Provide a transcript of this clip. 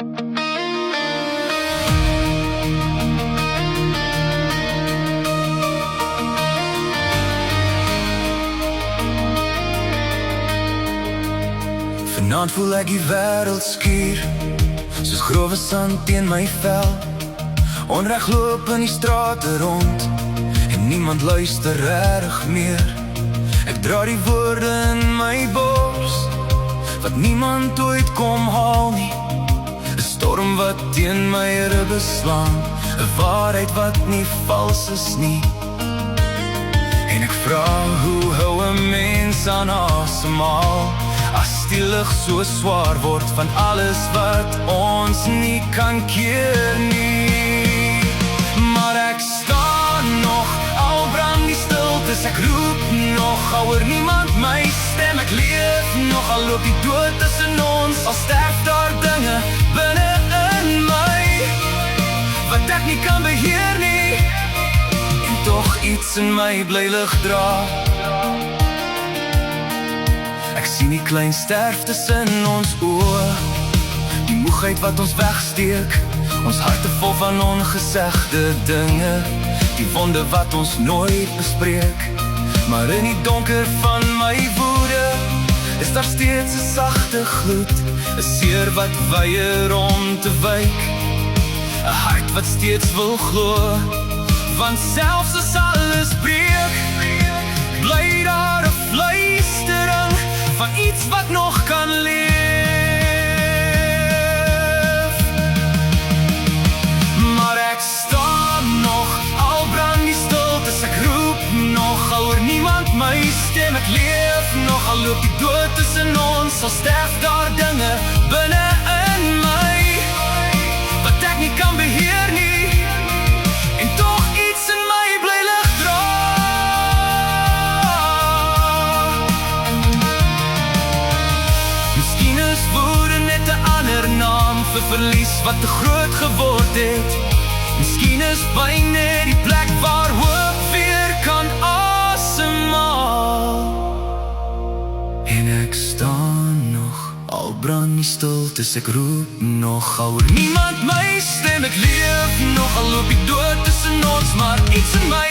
Vanaand voel ek die wêreld skuur, soos grove sand teen my vel. Onreg loop in die strate rond, en niemand luister reg meer. Ek dra die woorde in my bors, wat niemand ooit kom haal nie. 'n Storm wat teen my ribbe slaan, 'n waarheid wat nie vals is nie. En ek vra, hoe hou 'n mens aan asemhaal, as die lug so swaar word van alles wat ons nie kan keer nie. Maar ek staan nog, al brand die stiltes, ek roep nog, al hoor niemand my stem. Ek leef nog, al loop die dood tussen ons, al sterf daar dinge binne in my, wat ek nie kan beheer nie, en tog iets in my bly lig dra. Ek sien die klein sterftes in ons oë, die moegheid wat ons wegsteek, ons harte vol van ongesegde dinge, die wonde wat ons nooit bespreek. Maar in die donker van my woede is daar steeds 'n sagte gloed, 'n seer wat weier om te wyk, 'n hart wat steeds wil glo, want selfs as alles breek, bly daar 'n fluistering van iets wat nog kan leef. Maar ek staan nog, al brand die stiltes, ek roep nog, al hoor niemand my stem. Ek leef nog, al loop die dood tussen ons, al sterf daar dinge binne in my, wat ek nie kan beheer nie, en tog iets in my bly lig dra. Miskien is woede net 'n ander naam vir verlies wat te groot geword het. Miskien is pyn net die plek waar hoop weer kan asemhaal. En ek staan nog, al brand die stiltes, ek roep nog, al hoor niemand my stem. Ek leef nog, al loop die dood tussen ons, maar iets in my